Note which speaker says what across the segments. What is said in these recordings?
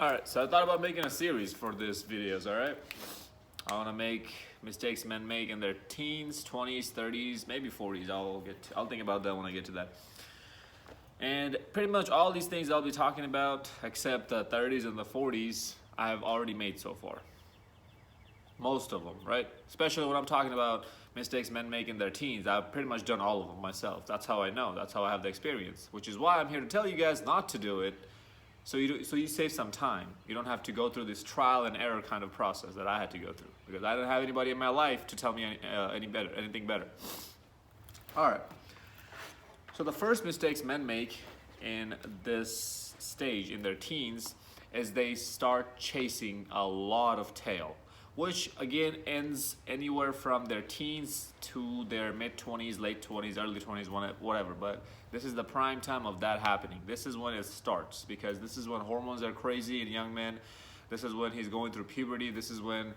Speaker 1: Alright, so I thought about making a series for this videos, alright? I want to make mistakes men make in their teens, 20s, 30s, maybe 40s. I'll think about that when I get to that. And pretty much all these things I'll be talking about, except the 30s and the 40s, I have already made so far. Most of them, right? Especially when I'm talking about mistakes men make in their teens. I've pretty much done all of them myself. That's how I know. That's how I have the experience. Which is why I'm here to tell you guys not to do it. So you save some time. You don't have to go through this trial and error kind of process that I had to go through, because I didn't have anybody in my life to tell me anything better. All right. So the first mistakes men make in this stage in their teens is they start chasing a lot of tail, which again ends anywhere from their teens to their mid-20s, late 20s, early 20s, whatever. But this is the prime time of that happening. This is when it starts, because this is when hormones are crazy in young men. This is when he's going through puberty. This is when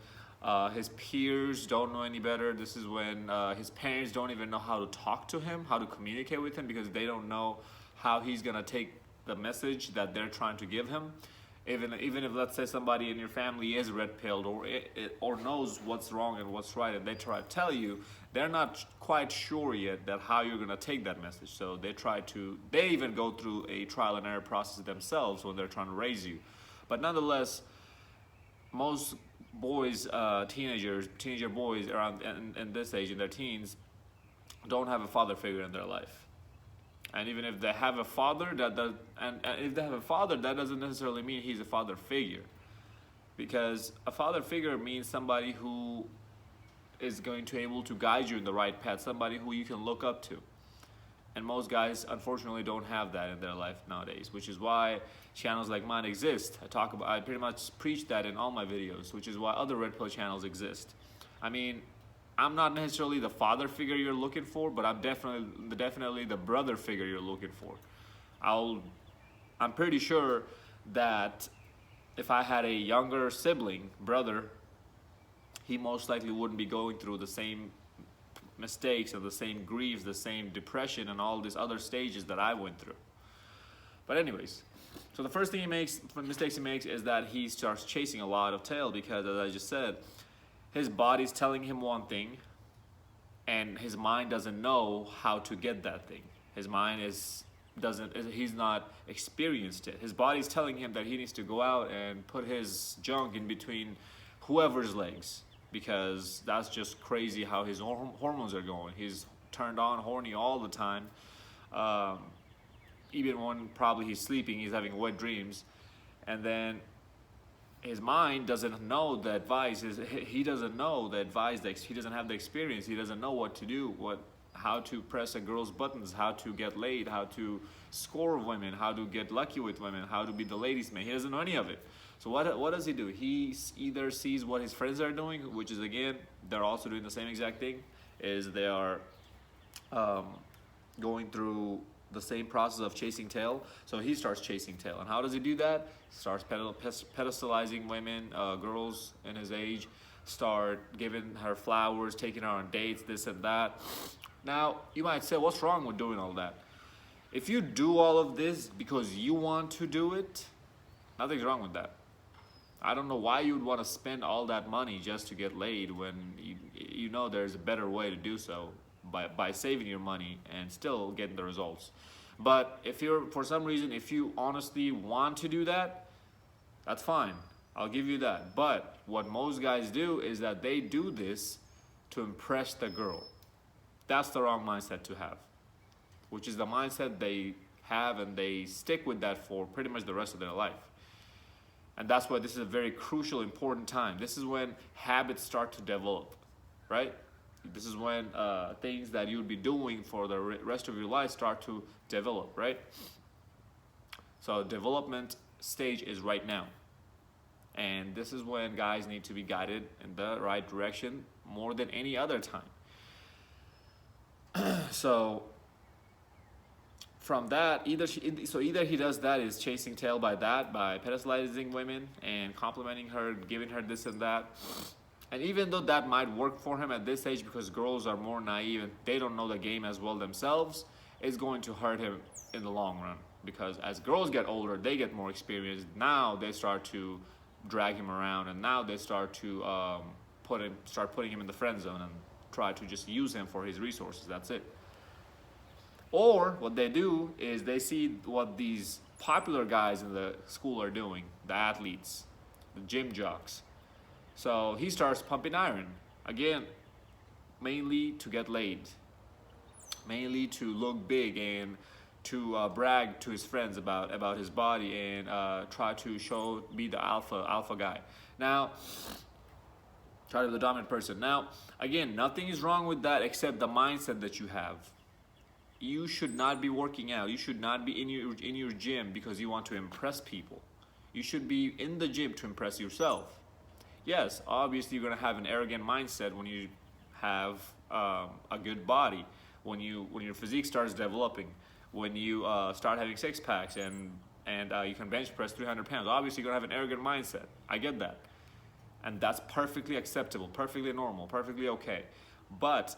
Speaker 1: his peers don't know any better. This is when his parents don't even know how to talk to him, how to communicate with him, because they don't know how he's gonna take the message that they're trying to give him. Even if, let's say, somebody in your family is red-pilled or knows what's wrong and what's right, and they try to tell you, they're not quite sure yet that how you're gonna take that message. So they even go through a trial and error process themselves when they're trying to raise you. But nonetheless, most boys, teenager boys around in this age, in their teens, don't have a father figure in their life. And even if they have a father, that doesn't necessarily mean he's a father figure, because a father figure means somebody who is going to able to guide you in the right path, somebody who you can look up to. And most guys, unfortunately, don't have that in their life nowadays, which is why channels like mine exist. I pretty much preach that in all my videos, which is why other red pill channels exist. I mean, I'm not necessarily the father figure you're looking for, but I'm definitely the brother figure you're looking for. I'm pretty sure that if I had a younger sibling, brother, he most likely wouldn't be going through the same mistakes and the same griefs, the same depression and all these other stages that I went through. But anyways, so the first thing mistakes he makes is that he starts chasing a lot of tail, because as I just said, his body's telling him one thing and his mind doesn't know how to get that thing. His mind he's not experienced it. His body's telling him that he needs to go out and put his junk in between whoever's legs, because that's just crazy how his hormones are going. He's turned on, horny all the time. Even when probably he's sleeping, he's having wet dreams. And then his mind doesn't know the advice. He doesn't know the advice. He doesn't have the experience. He doesn't know what to do, how to press a girl's buttons, how to get laid, how to score women, how to get lucky with women, how to be the ladies' man. He doesn't know any of it. So what does he do? He either sees what his friends are doing, which is, again, they're also doing the same exact thing, is they are going through the same process of chasing tail. So he starts chasing tail. And how does he do that? Starts pedestalizing women, girls in his age, start giving her flowers, taking her on dates, this and that. Now, you might say, what's wrong with doing all that? If you do all of this because you want to do it, nothing's wrong with that. I don't know why you would want to spend all that money just to get laid when you know there's a better way to do so by saving your money and still getting the results. But for some reason, if you honestly want to do that, that's fine. I'll give you that. But what most guys do is that they do this to impress the girl. That's the wrong mindset to have, which is the mindset they have, and they stick with that for pretty much the rest of their life. And that's why this is a very crucial, important time. This is when habits start to develop, right? This is when things that you'll be doing for the rest of your life start to develop, right? So development stage is right now. And this is when guys need to be guided in the right direction more than any other time. So from that, either he does that, is chasing tail by pedestalizing women and complimenting her, giving her this and that. And even though that might work for him at this age, because girls are more naive and they don't know the game as well themselves, it's going to hurt him in the long run. because as girls get older, they get more experience. Now they start to drag him around, and now they start to start putting him in the friend zone and try to just use him for his resources. That's it. Or what they do is they see what these popular guys in the school are doing, the athletes, the gym jocks. So he starts pumping iron again, mainly to get laid, mainly to look big and to brag to his friends about his body and try to be the alpha guy. Now, try to be the dominant person. Now, again, nothing is wrong with that except the mindset that you have. You should not be working out. You should not be in your gym because you want to impress people. You should be in the gym to impress yourself. Yes, obviously you're gonna have an arrogant mindset when you have a good body, when your physique starts developing, when you start having six packs and you can bench press 300 pounds. Obviously you're gonna have an arrogant mindset. I get that, and that's perfectly acceptable, perfectly normal, perfectly okay. But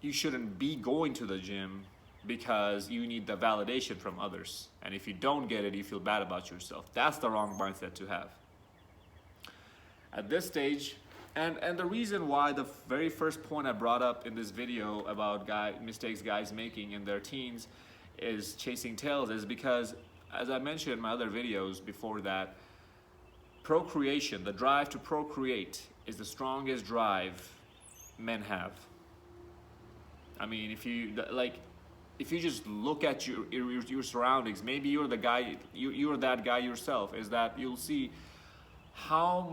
Speaker 1: you shouldn't be going to the gym because you need the validation from others, and if you don't get it, you feel bad about yourself. That's the wrong mindset to have at this stage. And the reason why the very first point I brought up in this video about mistakes guys making in their teens is chasing tails is because, as I mentioned in my other videos before that, procreation, the drive to procreate, is the strongest drive men have. I mean, if you just look at your surroundings, maybe you're the guy, you're that guy yourself, is that you'll see how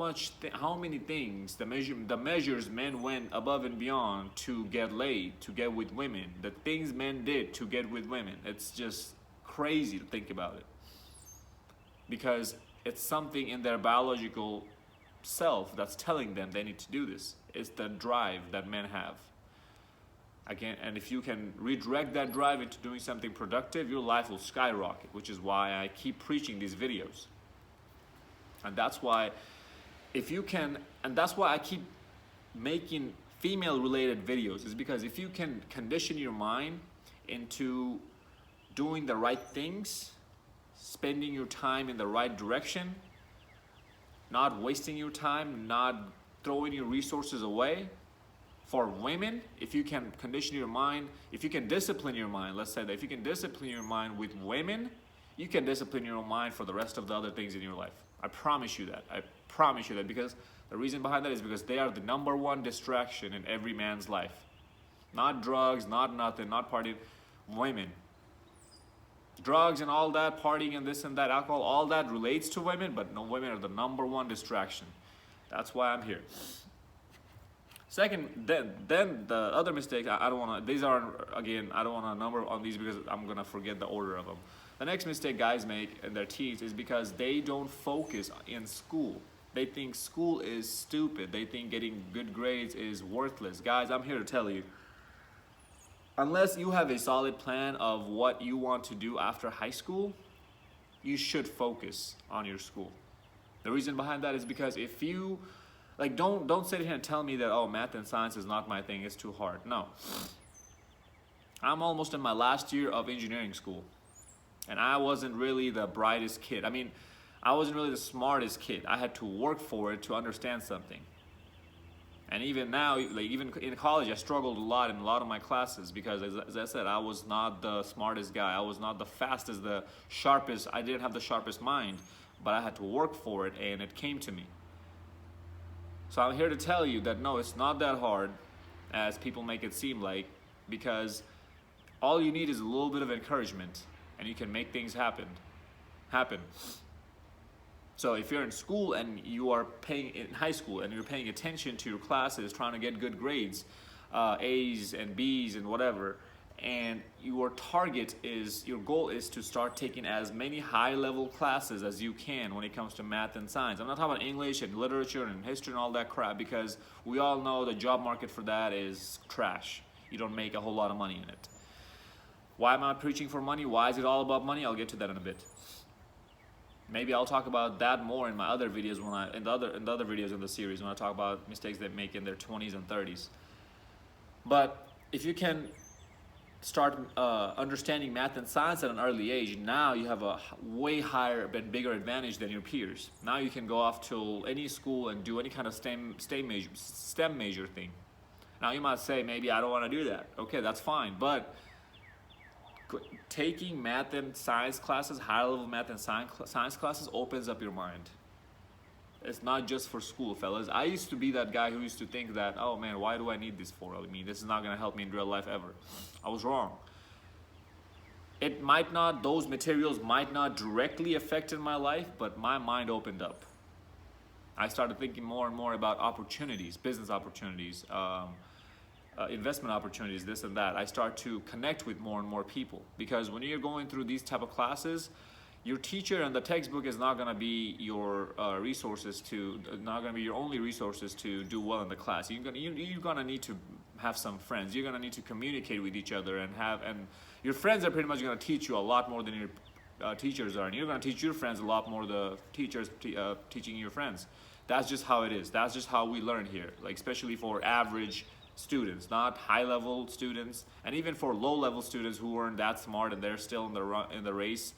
Speaker 1: many things, the measures men went above and beyond to get laid, to get with women, the things men did to get with women. It's just crazy to think about it, because it's something in their biological self that's telling them they need to do this. It's the drive that men have. Again, and if you can redirect that drive into doing something productive, your life will skyrocket, which is why I keep preaching these videos. And that's why that's why I keep making female related videos, is because if you can condition your mind into doing the right things, spending your time in the right direction, not wasting your time, not throwing your resources away. For women, if you can condition your mind, if you can discipline your mind, let's say that if you can discipline your mind with women, you can discipline your mind for the rest of the other things in your life. I promise you that. I promise you that, because the reason behind that is because they are the #1 distraction in every man's life. Not drugs, not nothing, not partying. Women. Drugs and all that, partying and this and that, alcohol, all that relates to women, but no, women are the #1 distraction. That's why I'm here. Second, then the other mistakes, I don't want to, these are, again, I don't want to number on these because I'm going to forget the order of them. The next mistake guys make in their teens is because they don't focus in school. They think school is stupid. They think getting good grades is worthless. Guys, I'm here to tell you, unless you have a solid plan of what you want to do after high school, you should focus on your school. The reason behind that is because if you, don't sit here and tell me that, oh, math and science is not my thing, it's too hard. No. I'm almost in my last year of engineering school, and I wasn't really the brightest kid. I mean, I wasn't really the smartest kid. I had to work for it to understand something. And even now, even in college, I struggled a lot in a lot of my classes because, as I said, I was not the smartest guy. I was not the fastest, the sharpest. I didn't have the sharpest mind, but I had to work for it, and it came to me. So I'm here to tell you that no, it's not that hard as people make it seem like, because all you need is a little bit of encouragement and you can make things happen. So if you're in school and you are in high school and you're paying attention to your classes, trying to get good grades, A's and B's and whatever, and your goal is to start taking as many high-level classes as you can when it comes to math and science. I'm not talking about English and literature and history and all that crap, because we all know the job market for that is trash. You don't make a whole lot of money in it. Why am I preaching for money? Why is it all about money? I'll get to that in a bit. Maybe I'll talk about that more in my other videos in the other videos in the series when I talk about mistakes they make in their 20s and 30s. But if you can start understanding math and science at an early age, now you have a way higher and bigger advantage than your peers. Now you can go off to any school and do any kind of STEM major thing. Now you might say, maybe I don't want to do that. Okay, that's fine, but taking math and science classes, higher level math and science classes, opens up your mind. It's not just for school, fellas. I used to be that guy who used to think that, oh man, why do I need this for? I mean, this is not going to help me in real life ever. I was wrong. It might not, those materials might not directly affect in my life, but my mind opened up. I started thinking more and more about opportunities, business opportunities, investment opportunities, this and that. I start to connect with more and more people, because when you're going through these type of classes, your teacher and the textbook is not going to be your resources to, not going to be your only resources to do well in the class. You're going to need to have some friends. You're going to need to communicate with each other, and your friends are pretty much going to teach you a lot more than your teachers are, and you're going to teach your friends a lot more the teachers teaching your friends. That's just how it is. That's just how we learn here, like especially for average students, not high-level students, and even for low-level students who aren't that smart and they're still in the race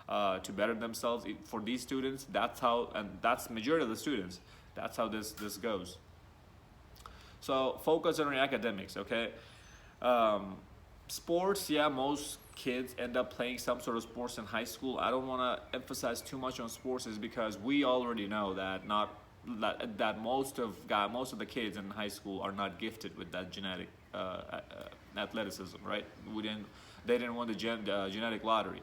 Speaker 1: to better themselves. For these students, that's how, and that's majority of the students, that's how this goes. So focus on your academics, okay? Sports, yeah, most kids end up playing some sort of sports in high school. I don't want to emphasize too much on sports, is because we already know that most of the kids in high school are not gifted with that genetic athleticism, right? They didn't win the genetic lottery.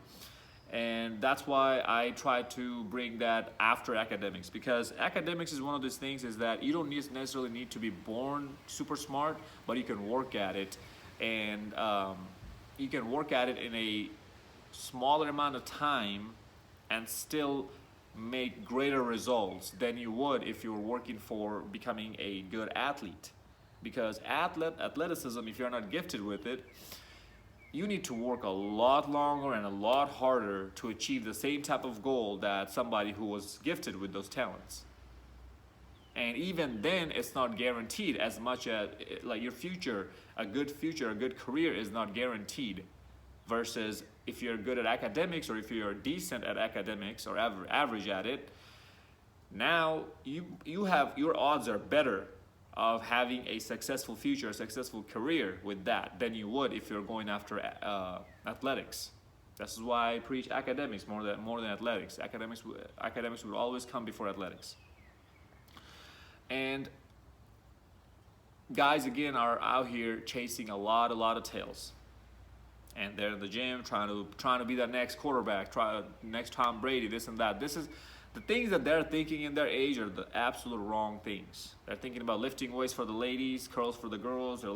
Speaker 1: And that's why I try to bring that after academics, because academics is one of those things is that you don't necessarily need to be born super smart, but you can work at it, and you can work at it in a smaller amount of time and still make greater results than you would if you were working for becoming a good athlete. Because athleticism, if you're not gifted with it, you need to work a lot longer and a lot harder to achieve the same type of goal that somebody who was gifted with those talents. And even then, it's not guaranteed as much as, like, your future, a good career is not guaranteed. Versus if you're good at academics, or if you're decent at academics or average at it, now you have, your odds are better of having a successful future, a successful career with that than you would if you're going after athletics. This is why I preach academics more than athletics. Academics will always come before athletics. And guys, again, are out here chasing a lot of tails, and they're in the gym trying to be the next quarterback, next Tom Brady, this and that. This is the things that they're thinking in their age are the absolute wrong things. They're thinking about lifting weights for the ladies, curls for the girls. They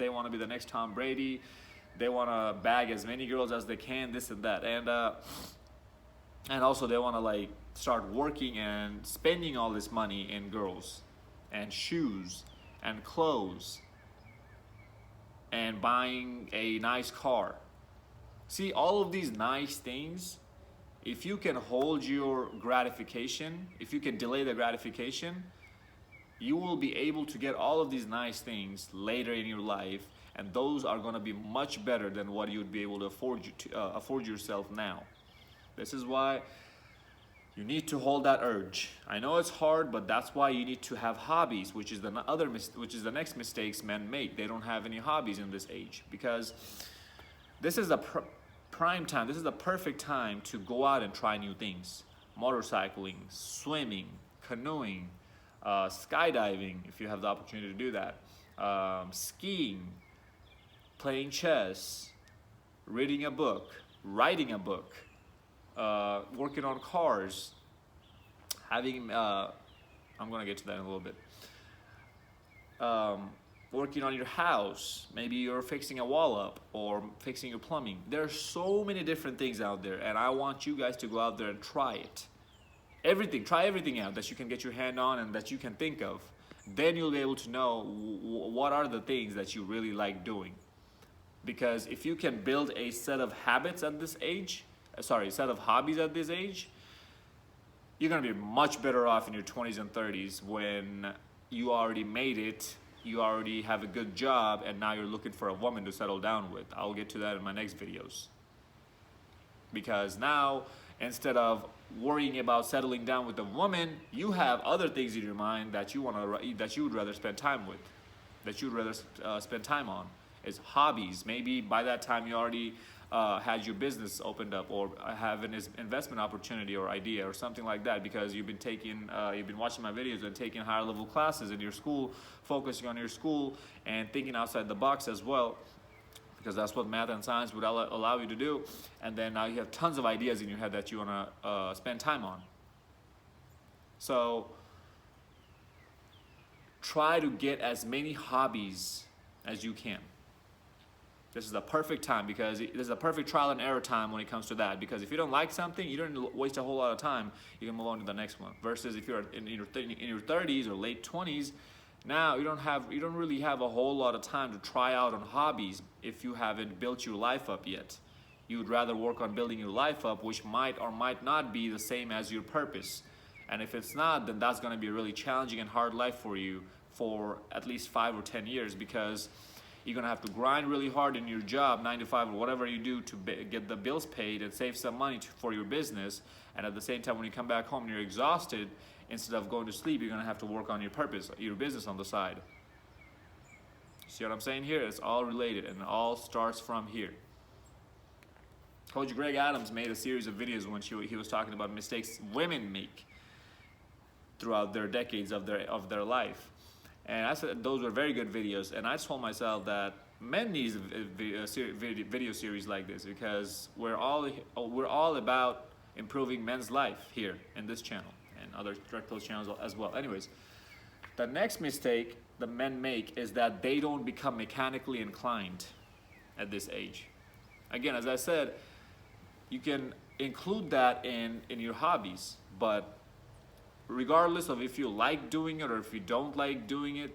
Speaker 1: want to be the next Tom Brady. They want to bag as many girls as they can, this and that, and also they want to like start working and spending all this money in girls and shoes and clothes and buying a nice car. See, all of these nice things, if you can hold your gratification, if you can delay the gratification, you will be able to get all of these nice things later in your life, and those are going to be much better than what you'd be able to afford yourself now. This is why you need to hold that urge. I know it's hard, but that's why you need to have hobbies, which is the next mistakes men make. They don't have any hobbies in this age, because this is the prime time. This is the perfect time to go out and try new things. Motorcycling, swimming, canoeing, skydiving, if you have the opportunity to do that, skiing, playing chess, reading a book, writing a book, working on cars, having, I'm gonna get to that in a little bit, working on your house. Maybe you're fixing a wall up or fixing your plumbing. There are so many different things out there, and I want you guys to go out there and try it. Try everything out that you can get your hand on and that you can think of. Then you'll be able to know what are the things that you really like doing. Because if you can build a set of habits at this age, set of hobbies at this age, you're gonna be much better off in your 20s and 30s when you already made it you already have a good job and now you're looking for a woman to settle down with. I'll get to that in my next videos. Because now, instead of worrying about settling down with a woman, you have other things in your mind that you would rather spend time with, that you'd rather spend time on. It's hobbies. Maybe by that time you already had your business opened up, or have an investment opportunity or idea or something like that, because you've been watching my videos and taking higher level classes in your school, focusing on your school and thinking outside the box as well, because that's what math and science would allow you to do. And then now you have tons of ideas in your head that you want to spend time on. So try to get as many hobbies as you can. This is the perfect time, because this is a perfect trial and error time when it comes to that. Because if you don't like something, you don't waste a whole lot of time. You can move on to the next one. Versus if you're in your 30s or late 20s, now you don't really have a whole lot of time to try out on hobbies if you haven't built your life up yet. You would rather work on building your life up, which might or might not be the same as your purpose. And if it's not, then that's going to be a really challenging and hard life for you for at least 5 or 10 years, because you're going to have to grind really hard in your job, 9 to 5 or whatever you do, to get the bills paid and save some money for your business. And at the same time, when you come back home and you're exhausted, instead of going to sleep, you're going to have to work on your purpose, your business on the side. See what I'm saying here? It's all related, and it all starts from here. Coach Greg Adams made a series of videos when he was talking about mistakes women make throughout their decades of their life. And I said those were very good videos, and I told myself that men need a video series like this, because we're all about improving men's life here in this channel and other direct post channels as well. Anyways, the next mistake the men make is that they don't become mechanically inclined at this age. Again, as I said, you can include that in your hobbies, but regardless of if you like doing it or if you don't like doing it,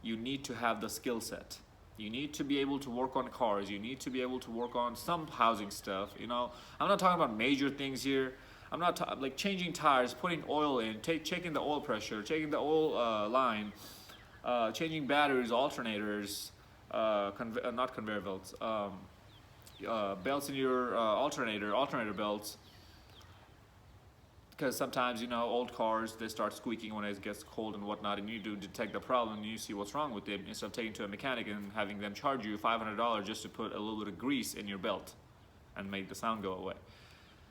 Speaker 1: you need to have the skill set. You need to be able to work on cars. You need to be able to work on some housing stuff. You know, I'm not talking about major things here. I'm not like changing tires, putting oil in, checking the oil pressure, checking the oil line, changing batteries, alternators, not conveyor belts, belts in your alternator belts. Because sometimes, you know, old cars, they start squeaking when it gets cold and whatnot, and you do detect the problem and you see what's wrong with it, instead of taking it to a mechanic and having them charge you $500 just to put a little bit of grease in your belt and make the sound go away.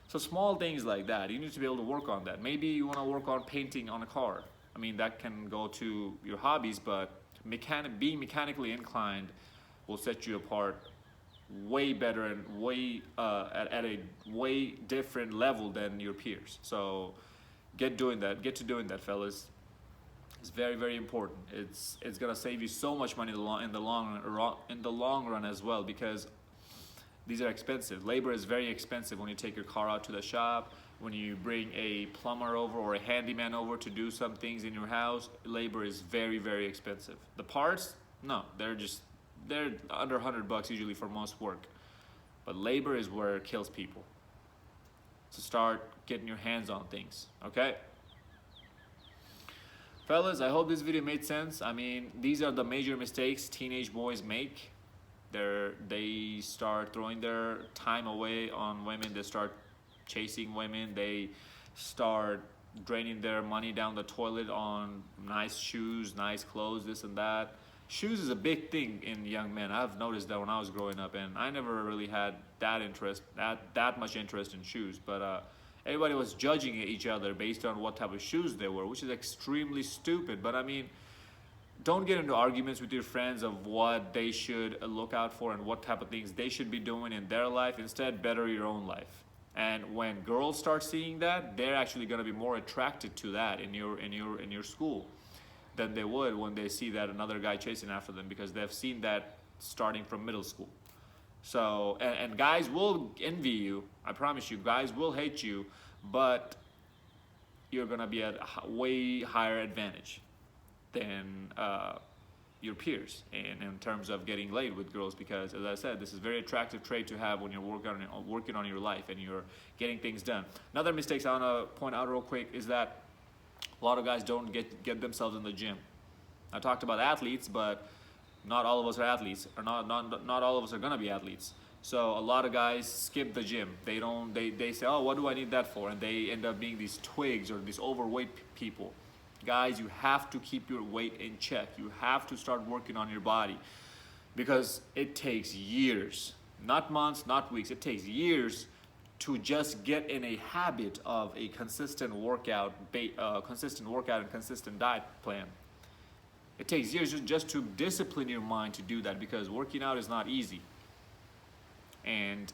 Speaker 1: So small things like that, you need to be able to work on that. Maybe you want to work on painting on a car. I mean, that can go to your hobbies, but being mechanically inclined will set you apart way better and way at a way different level than your peers. So get to doing that, fellas. It's very, very important. It's gonna save you so much money in the long run as well, because these are expensive. Labor is very expensive when you take your car out to the shop, when you bring a plumber over or a handyman over to do some things in your house. Labor is very, very expensive. The parts, no, they're under $100 usually for most work, but labor is where it kills people. So start getting your hands on things, okay? Fellas, I hope this video made sense. I mean, these are the major mistakes teenage boys make. They start throwing their time away on women. They start chasing women. They start draining their money down the toilet on nice shoes, nice clothes, this and that. Shoes is a big thing in young men. I've noticed that when I was growing up, and I never really had that much interest in shoes. But everybody was judging each other based on what type of shoes they were, which is extremely stupid. But I mean, don't get into arguments with your friends of what they should look out for and what type of things they should be doing in their life. Instead, better your own life. And when girls start seeing that, they're actually going to be more attracted to that in your school than they would when they see that another guy chasing after them, because they've seen that starting from middle school. So, and guys will envy you. I promise you, guys will hate you, but you're gonna be at a way higher advantage than your peers in terms of getting laid with girls, because as I said, this is a very attractive trait to have when you're working on your life and you're getting things done. Another mistake I want to point out real quick is that a lot of guys don't get themselves in the gym. I talked about athletes, but not all of us are athletes, or not all of us are gonna be athletes. So a lot of guys skip the gym. They say, oh, what do I need that for? And they end up being these twigs or these overweight people. Guys, you have to keep your weight in check. You have to start working on your body, because it takes years, not months, not weeks. It takes years to just get in a habit of a consistent workout and consistent diet plan. It takes years just to discipline your mind to do that, because working out is not easy. And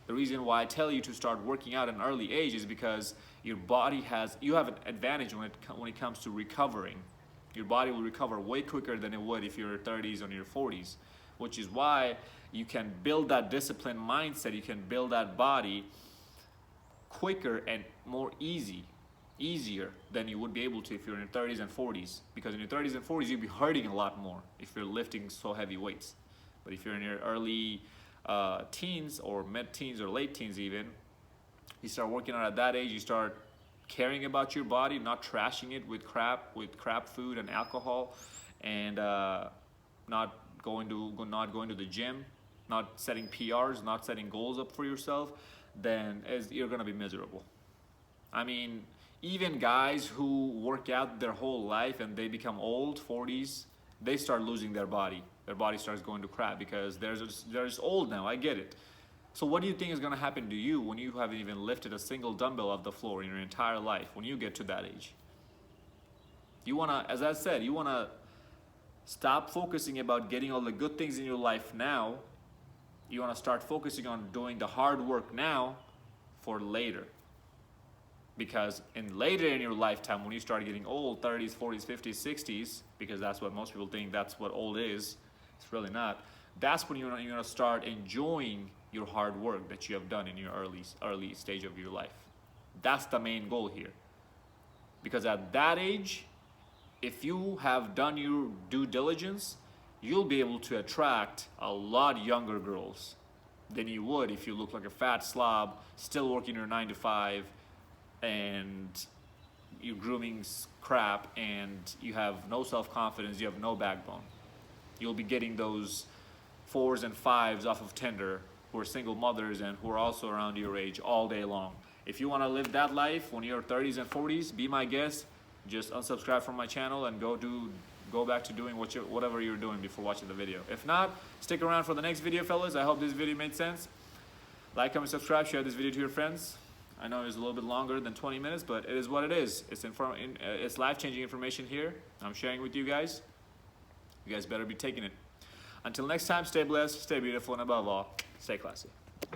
Speaker 1: the reason why I tell you to start working out at an early age is because you have an advantage when it comes to recovering. Your body will recover way quicker than it would if you're in your 30s or your 40s, which is why you can build that disciplined mindset. You can build that body quicker and easier than you would be able to if you're in your 30s and 40s. Because in your 30s and 40s, you'll be hurting a lot more if you're lifting so heavy weights. But if you're in your early teens or mid-teens or late teens even, you start working out at that age, you start caring about your body, not trashing it with crap food and alcohol, and not going to the gym, not setting PRs, not setting goals up for yourself, then you're gonna be miserable. I mean, even guys who work out their whole life and they become old, 40s, they start losing their body. Their body starts going to crap because they're just old now. I get it. So what do you think is going to happen to you when you haven't even lifted a single dumbbell off the floor in your entire life when you get to that age? You want to, as I said, you want to stop focusing about getting all the good things in your life now. You want to start focusing on doing the hard work now for later. Because later in your lifetime, when you start getting old, 30s, 40s, 50s, 60s, because that's what most people think that's what old is, it's really not. That's when you're going to start enjoying your hard work that you have done in your early stage of your life. That's the main goal here. Because at that age, if you have done your due diligence, you'll be able to attract a lot younger girls than you would if you look like a fat slob, still working your 9 to 5, and your grooming's crap, and you have no self-confidence, you have no backbone. You'll be getting those 4s and 5s off of Tinder who are single mothers and who are also around your age all day long. If you want to live that life when you're 30s and 40s, be my guest. Just unsubscribe from my channel and go back to doing whatever you're doing before watching the video. If not, stick around for the next video, fellas. I hope this video made sense. Like, comment, subscribe, share this video to your friends. I know it's a little bit longer than 20 minutes, but it is what it is. It's life-changing information here. I'm sharing with you guys. You guys better be taking it. Until next time, stay blessed, stay beautiful, and above all, stay classy.